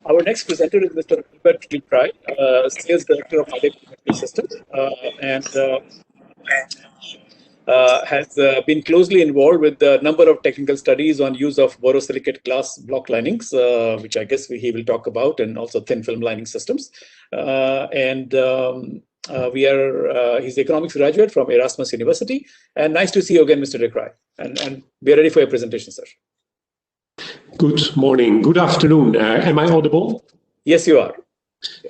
Our next presenter is Mr. Kreij, Sales Director of Hadek Systems, and has been closely involved with a number of technical studies on use of borosilicate glass block linings, which I guess he will talk about, and also thin film lining systems. He's economics graduate from Erasmus University. And nice to see you again, Mr. Kreij. And we are ready for your presentation, sir. Good morning. Good afternoon. Am I audible? Yes, you are.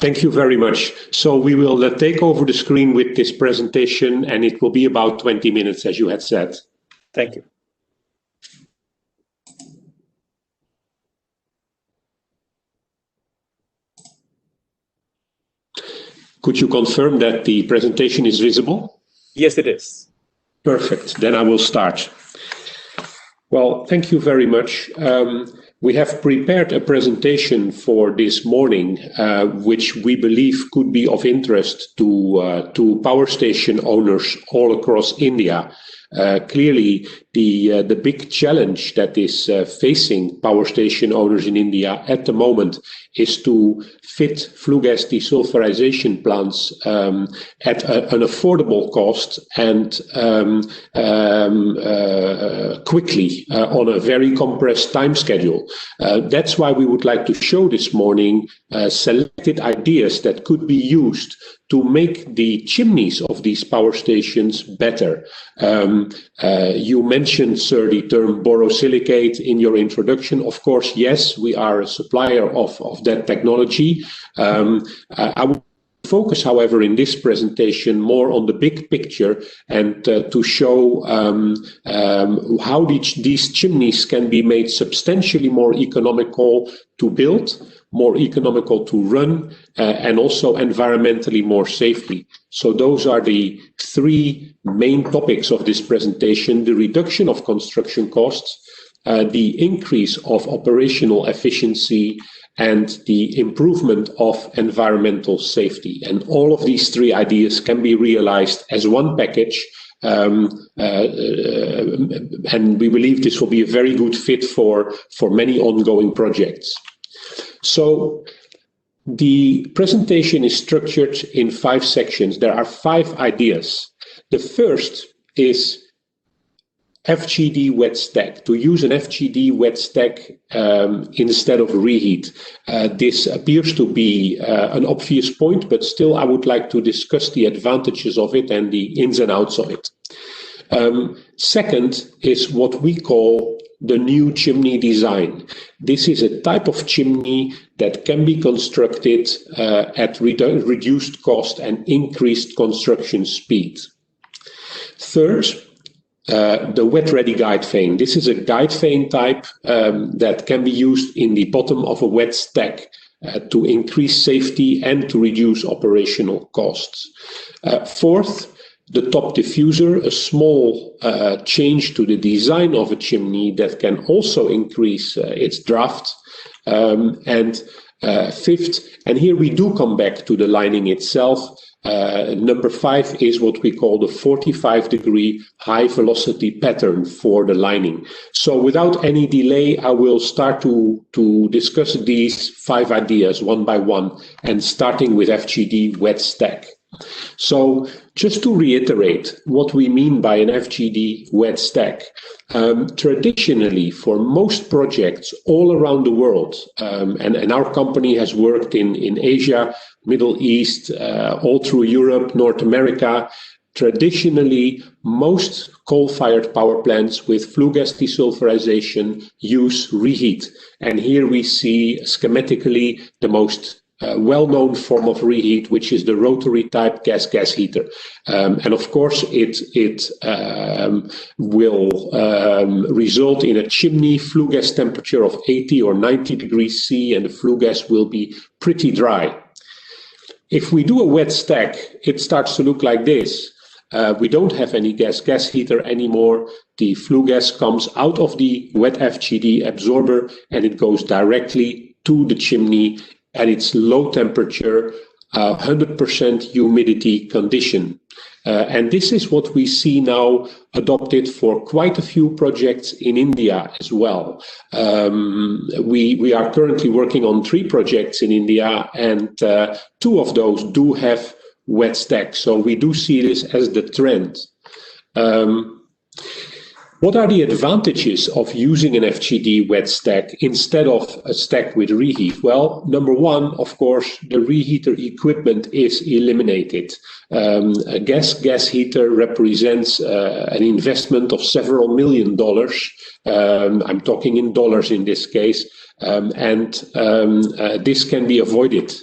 Thank you very much. So we will take over the screen with this presentation, and it will be about 20 minutes, as you had said. Thank you. Could you confirm that the presentation is visible? Yes, it is. Perfect. Then I will start. Well, thank you very much. We have prepared a presentation for this morning, which we believe could be of interest to power station owners all across India. Clearly, the big challenge that is facing power station owners in India at the moment is to fit flue gas desulfurization plants at an affordable cost and quickly on a very compressed time schedule. That's why we would like to show this morning selected ideas that could be used to make the chimneys of these power stations better. You mentioned, sir, the term borosilicate in your introduction. Of course, yes, we are a supplier of that technology. I would focus, however, in this presentation more on the big picture and to show how these chimneys can be made substantially more economical to build, more economical to run, and also environmentally more safely. So those are the three main topics of this presentation: the reduction of construction costs, the increase of operational efficiency, and the improvement of environmental safety. And all of these three ideas can be realized as one package. And we believe this will be a very good fit for many ongoing projects. So the presentation is structured in 5 sections. There are 5 ideas. The first is Fgd Wet Stack, to use an Fgd Wet Stack instead of Reheat. This appears to be an obvious point, but still I would like to discuss the advantages of it and the ins and outs of it. Second is what we call the new chimney design. This is a type of chimney that can be constructed at reduced cost and increased construction speed. Third, the wet-ready guide vane. This is a guide vane type that can be used in the bottom of a wet stack to increase safety and to reduce operational costs. Fourth, the top diffuser, a small change to the design of a chimney that can also increase its draft. And fifth, and here we do come back to the lining itself. Number 5 is what we call the 45-degree high velocity pattern for the lining. So without any delay, I will start to discuss these 5 ideas one by one, and starting with Fgd Wet Stack. So just to reiterate what we mean by an Fgd Wet Stack, traditionally for most projects all around the world, and our company has worked in Asia, Middle East, all through Europe, North America, traditionally most coal-fired power plants with flue gas desulfurization use reheat. And here we see schematically the most well-known form of reheat, which is the rotary type gas heater. And of course, it will result in a chimney flue gas temperature of 80 or 90 degrees C, and the flue gas will be pretty dry. If we do a wet stack, it starts to look like this. We don't have any gas heater anymore. The flue gas comes out of the wet FGD absorber and it goes directly to the chimney, and it's low temperature, 100% humidity condition. And this is what we see now adopted for quite a few projects in India as well. We are currently working on 3 projects in India, and 2 of those do have wet stack. So we do see this as the trend. What are the advantages of using an Fgd wet stack instead of a stack with reheat? Well, number one, of course, the reheater equipment is eliminated. A gas heater represents an investment of several $1 million. I'm talking in dollars in this case, and this can be avoided.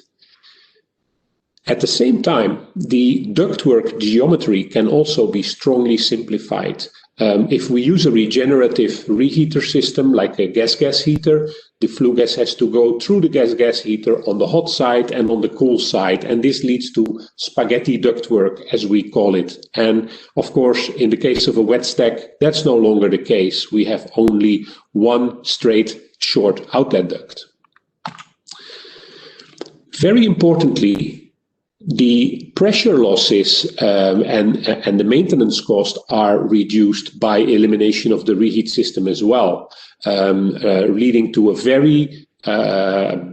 At the same time, the ductwork geometry can also be strongly simplified. If we use a regenerative reheater system like a gas heater, the flue gas has to go through the gas heater on the hot side and on the cool side, and this leads to spaghetti ductwork, as we call it. And of course, in the case of a wet stack, that's no longer the case. We have only one straight short outlet duct. Very importantly, the pressure losses and the maintenance cost are reduced by elimination of the reheat system as well, leading to a very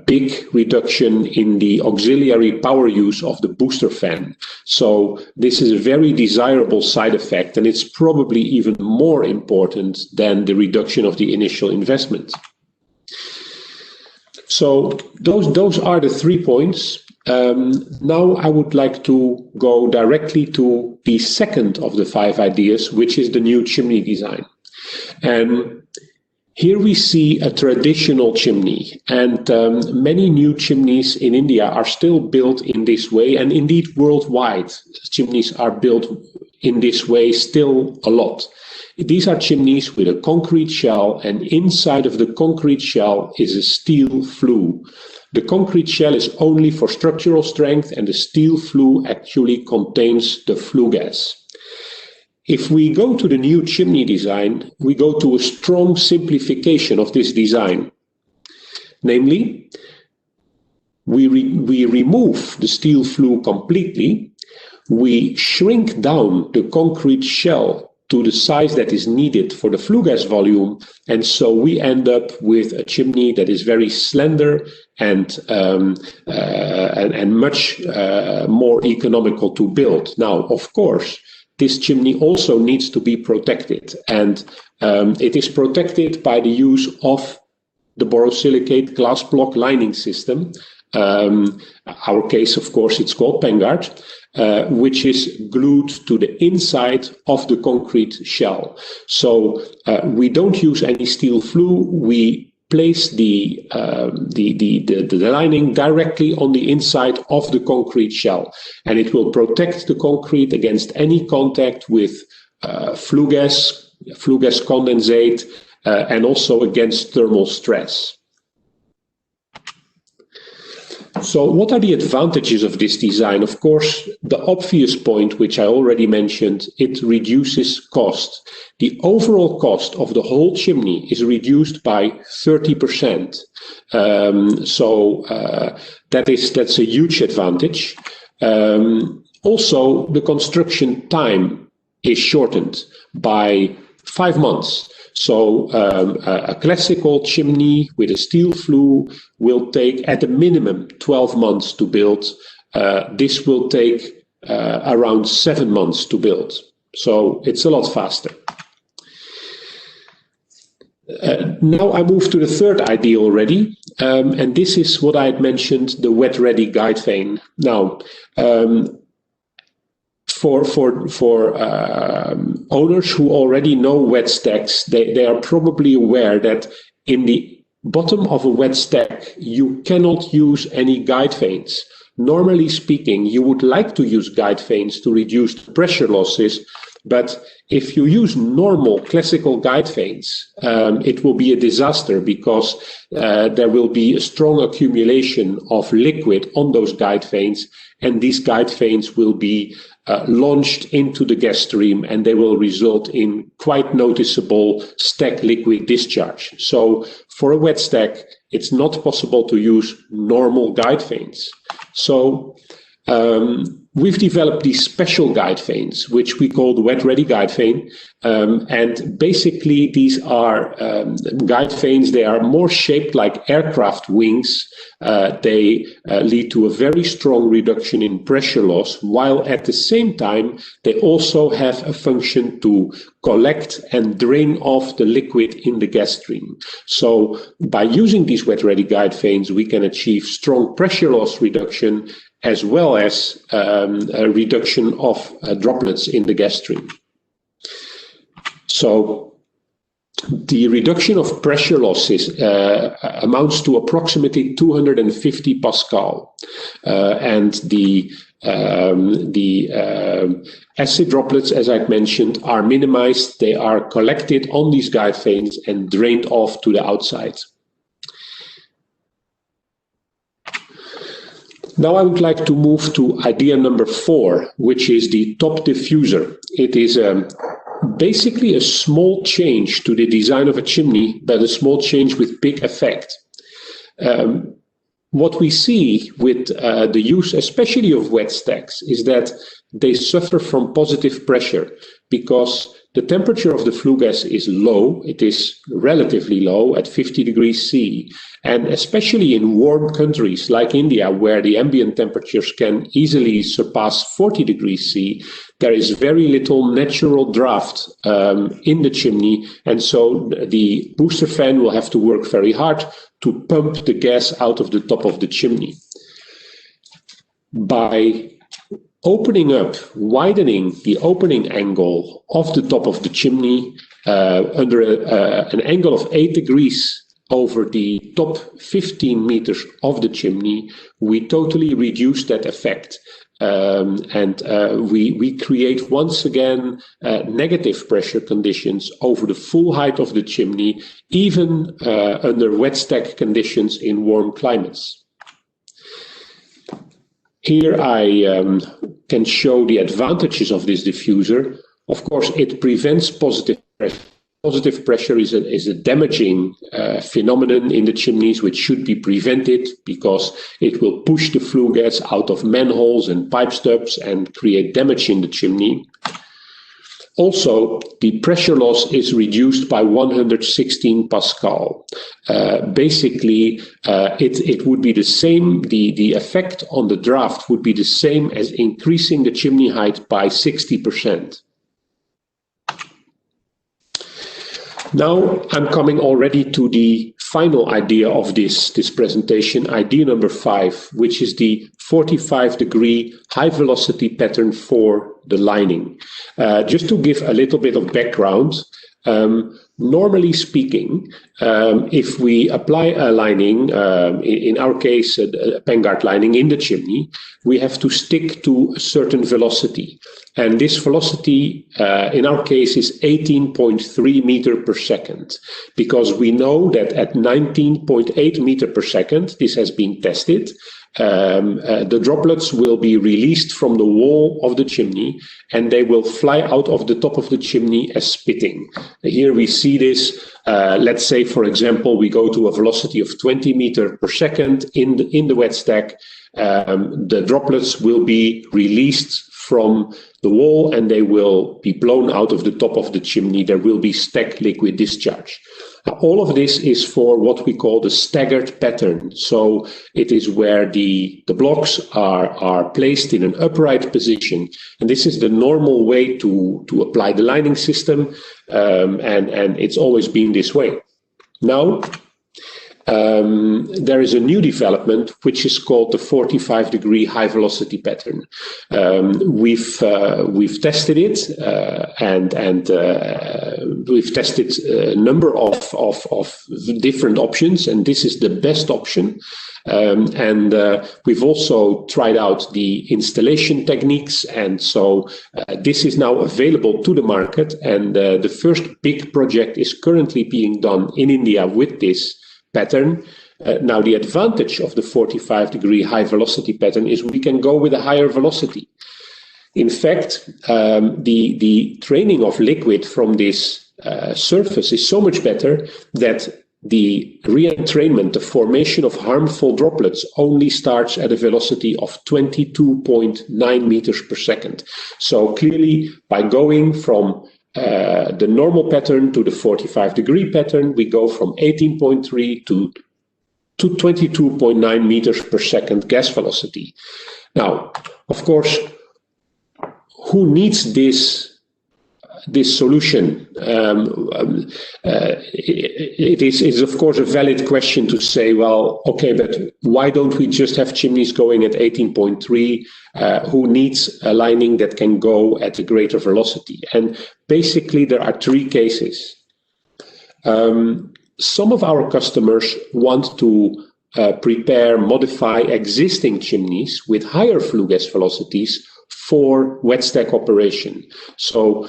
big reduction in the auxiliary power use of the booster fan. So this is a very desirable side effect, and it's probably even more important than the reduction of the initial investment. So those are the 3 points. Now I would like to go directly to the second of the 5 ideas, which is the new chimney design. And here we see a traditional chimney, and many new chimneys in India are still built in this way, and indeed worldwide chimneys are built in this way still a lot. These are chimneys with a concrete shell, and inside of the concrete shell is a steel flue. The concrete shell is only for structural strength, and the steel flue actually contains the flue gas. If we go to the new chimney design, we go to a strong simplification of this design. Namely, we remove the steel flue completely, we shrink down the concrete shell to the size that is needed for the flue gas volume, and so we end up with a chimney that is very slender and much more economical to build. Now, of course, this chimney also needs to be protected, and it is protected by the use of the borosilicate glass block lining system. Our case, of course, it's called Pengard, which is glued to the inside of the concrete shell. So we don't use any steel flue. We place the lining directly on the inside of the concrete shell, and it will protect the concrete against any contact with flue gas condensate, and also against thermal stress. So what are the advantages of this design? Of course, the obvious point, which I already mentioned, it reduces cost. The overall cost of the whole chimney is reduced by 30%. That's a huge advantage. Also, the construction time is shortened by 5 months. So a classical chimney with a steel flue will take at a minimum 12 months to build. This will take around 7 months to build. So it's a lot faster. Now I move to the third idea already, and this is what I had mentioned, the wet-ready guide vane. Now, for owners who already know wet stacks, they are probably aware that in the bottom of a wet stack, you cannot use any guide vanes. Normally speaking, you would like to use guide vanes to reduce the pressure losses, but if you use normal classical guide vanes, it will be a disaster because there will be a strong accumulation of liquid on those guide vanes, and these guide vanes will be launched into the gas stream, and they will result in quite noticeable stack liquid discharge. So for a wet stack, it's not possible to use normal guide vanes. So We've developed these special guide vanes, which we call the wet-ready guide vane. And basically, these are guide vanes. They are more shaped like aircraft wings. They lead to a very strong reduction in pressure loss, while at the same time, they also have a function to collect and drain off the liquid in the gas stream. So by using these wet-ready guide vanes, we can achieve strong pressure loss reduction as well as a reduction of droplets in the gas stream. So the reduction of pressure losses amounts to approximately 250 Pascal, and the acid droplets, as I've mentioned, are minimized. They are collected on these guide vanes and drained off to the outside. Now I would like to move to idea number 4, which is the top diffuser. It is basically a small change to the design of a chimney, but a small change with big effect. What we see with the use, especially of wet stacks, is that they suffer from positive pressure because the temperature of the flue gas is low. It is relatively low at 50 degrees C. And especially in warm countries like India, where the ambient temperatures can easily surpass 40 degrees C, there is very little natural draft in the chimney. And so the booster fan will have to work very hard to pump the gas out of the top of the chimney. By opening up, widening the opening angle of the top of the chimney under an angle of 8 degrees over the top 15 meters of the chimney, we totally reduce that effect. We create once again negative pressure conditions over the full height of the chimney, even under wet stack conditions in warm climates. Here I can show the advantages of this diffuser. Of course, it prevents positive pressure. Positive pressure is a damaging phenomenon in the chimneys, which should be prevented because it will push the flue gas out of manholes and pipe stubs and create damage in the chimney. Also, the pressure loss is reduced by 116 Pascal. Basically, it would be the same, the effect on the draft would be the same as increasing the chimney height by 60%. Now I'm coming already to the final idea of this presentation, idea number 5, which is the 45-degree high velocity pattern for the lining. Just to give a little bit of background, normally speaking, if we apply a lining, in our case, a Vanguard lining in the chimney, we have to stick to a certain velocity. And this velocity, in our case, is 18.3 meters per second, because we know that at 19.8 meters per second, this has been tested, the droplets will be released from the wall of the chimney and they will fly out of the top of the chimney as spitting. Here we see this, let's say, for example, we go to a velocity of 20 meters per second in the wet stack. The droplets will be released from the wall and they will be blown out of the top of the chimney. There will be stack liquid discharge. All of this is for what we call the staggered pattern. So it is where the blocks are placed in an upright position. And this is the normal way to apply the lining system. And it's always been this way. Now, there is a new development which is called the 45-degree high velocity pattern. We've tested it and we've tested a number of different options, and this is the best option. We've also tried out the installation techniques, and so this is now available to the market. And the first big project is currently being done in India with this pattern. Now, the advantage of the 45-degree high velocity pattern is we can go with a higher velocity. In fact, the training of liquid from this surface is so much better that the re-entrainment, the formation of harmful droplets, only starts at a velocity of 22.9 meters per second. So clearly, by going from the normal pattern to the 45-degree pattern, we go from 18.3 to 22.9 meters per second gas velocity. Now, of course, who needs this solution? It is of course a valid question to say, well, okay, but why don't we just have chimneys going at 18.3? Who needs a lining that can go at a greater velocity? And basically, there are three cases. Some of our customers want to modify existing chimneys with higher flue gas velocities for wet stack operation. So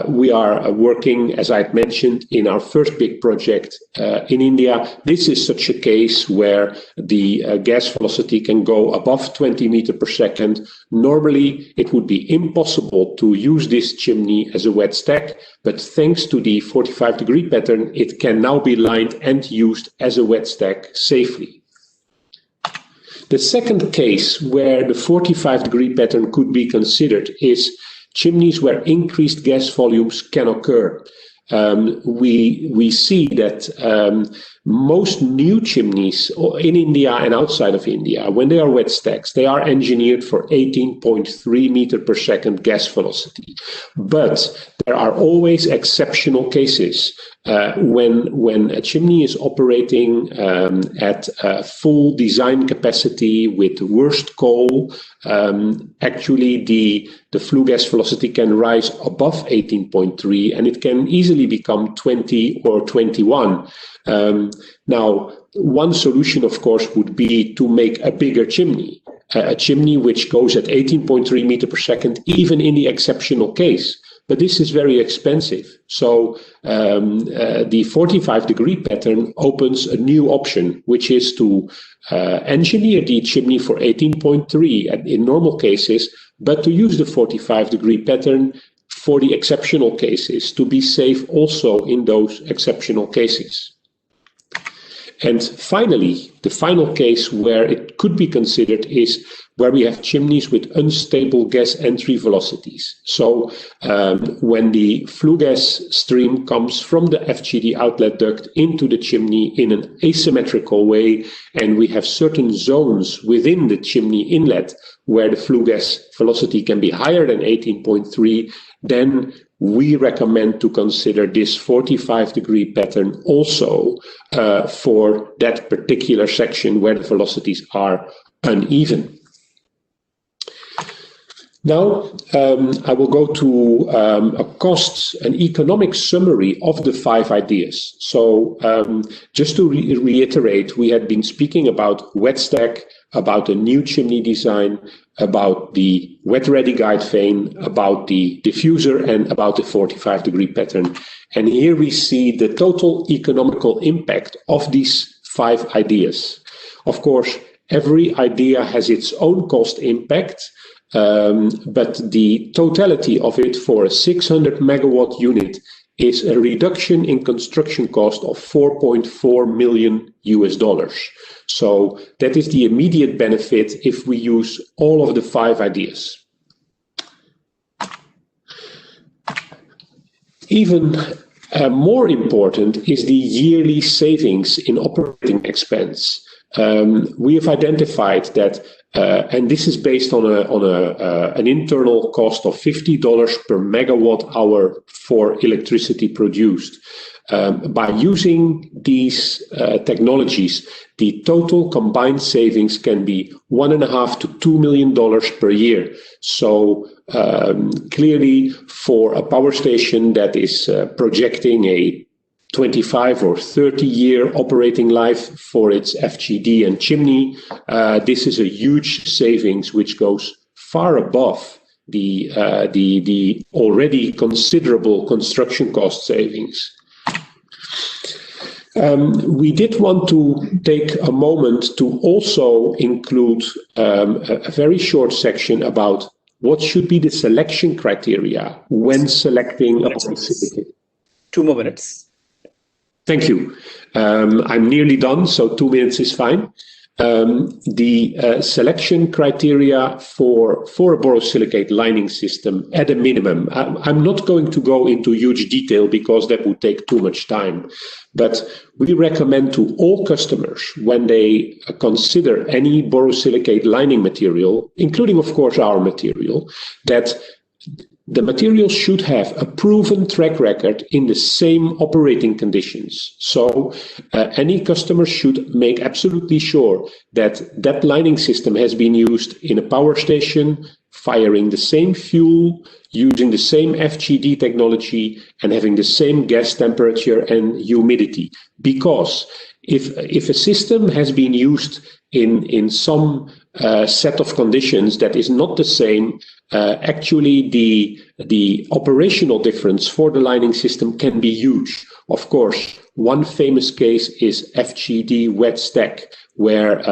we are working, as I've mentioned, in our first big project in India. This is such a case where the gas velocity can go above 20 meters per second. Normally, it would be impossible to use this chimney as a wet stack, but thanks to the 45-degree pattern, it can now be lined and used as a wet stack safely. The second case where the 45-degree pattern could be considered is chimneys where increased gas volumes can occur. We see that most new chimneys in India and outside of India, when they are wet stacks, they are engineered for 18.3 meters per second gas velocity. But there are always exceptional cases when a chimney is operating at full design capacity with worst coal. Actually, the flue gas velocity can rise above 18.3 and it can easily become 20 or 21. Now, one solution, of course, would be to make a bigger chimney, a chimney which goes at 18.3 meters per second, even in the exceptional case. But this is very expensive. So the 45-degree pattern opens a new option, which is to engineer the chimney for 18.3 in normal cases, but to use the 45-degree pattern for the exceptional cases, to be safe also in those exceptional cases. And finally, the final case where it could be considered is where we have chimneys with unstable gas entry velocities. So when the flue gas stream comes from the Fgd outlet duct into the chimney in an asymmetrical way, and we have certain zones within the chimney inlet where the flue gas velocity can be higher than 18.3, then we recommend to consider this 45-degree pattern also for that particular section where the velocities are uneven. Now, I will go to a cost and economic summary of the 5 ideas. So just to reiterate, we had been speaking about wet stack, about a new chimney design, about the wet-ready guide vane, about the diffuser, and about the 45-degree pattern. And here we see the total economical impact of these 5 ideas. Of course, every idea has its own cost impact, but the totality of it for a 600 megawatt unit is a reduction in construction cost of $4.4 million. So that is the immediate benefit if we use all of the 5 ideas. Even more important is the yearly savings in operating expense. We have identified that, and this is based on an internal cost of $50 per megawatt hour for electricity produced. By using these technologies, the total combined savings can be $1.5 to $2 million per year. So clearly, for a power station that is projecting a 25 or 30-year operating life for its Fgd and chimney, this is a huge savings which goes far above the already considerable construction cost savings. We did want to take a moment to also include a very short section about what should be the selection criteria when selecting a polysilicate. 2 more minutes. Thank you. I'm nearly done, so 2 minutes is fine. The selection criteria for a borosilicate lining system at a minimum. I'm not going to go into huge detail because that would take too much time, but we recommend to all customers when they consider any borosilicate lining material, including of course our material, that the material should have a proven track record in the same operating conditions. So any customer should make absolutely sure that that lining system has been used in a power station, firing the same fuel, using the same Fgd technology, and having the same gas temperature and humidity. Because if a system has been used in some set of conditions that is not the same, actually the operational difference for the lining system can be huge. Of course, one famous case is Fgd Wet Stack, where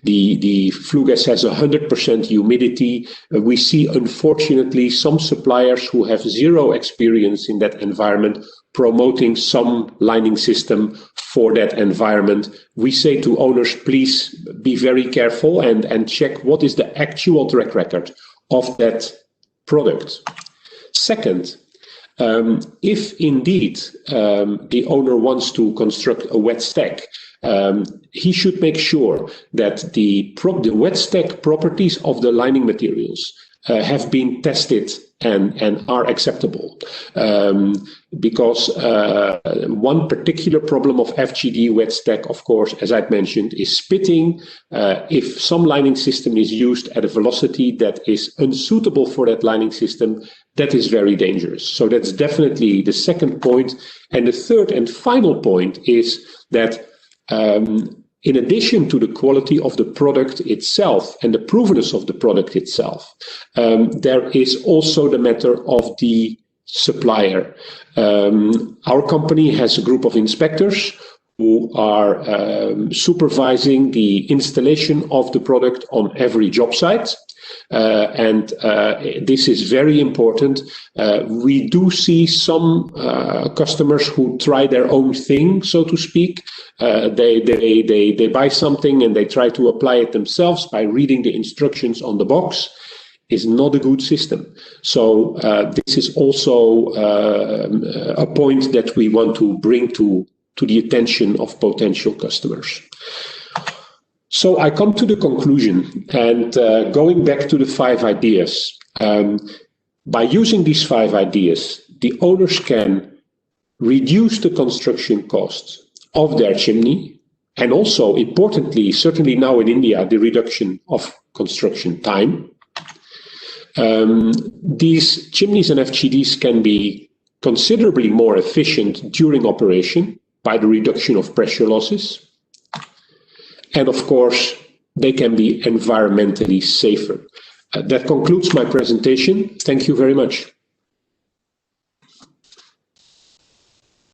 the flue gas has 100% humidity. We see, unfortunately, some suppliers who have zero experience in that environment promoting some lining system for that environment. We say to owners, please be very careful and check what is the actual track record of that product. Second, if indeed the owner wants to construct a wet stack, he should make sure that the wet stack properties of the lining materials have been tested and are acceptable. Because one particular problem of Fgd Wet Stack, of course, as I've mentioned, is spitting. If some lining system is used at a velocity that is unsuitable for that lining system, that is very dangerous. So that's definitely the second point. And the third and final point is that in addition to the quality of the product itself and the provenness of the product itself, there is also the matter of the supplier. Our company has a group of inspectors who are supervising the installation of the product on every job site. And this is very important. We do see some customers who try their own thing, so to speak. They buy something and they try to apply it themselves by reading the instructions on the box. Is not a good system. So this is also a point that we want to bring to the attention of potential customers. So I come to the conclusion, and going back to the 5 ideas. By using these 5 ideas, the owners can reduce the construction costs of their chimney, and also, importantly, certainly now in India, the reduction of construction time. These chimneys and FGDs can be considerably more efficient during operation by the reduction of pressure losses. And of course, they can be environmentally safer. That concludes my presentation. Thank you very much.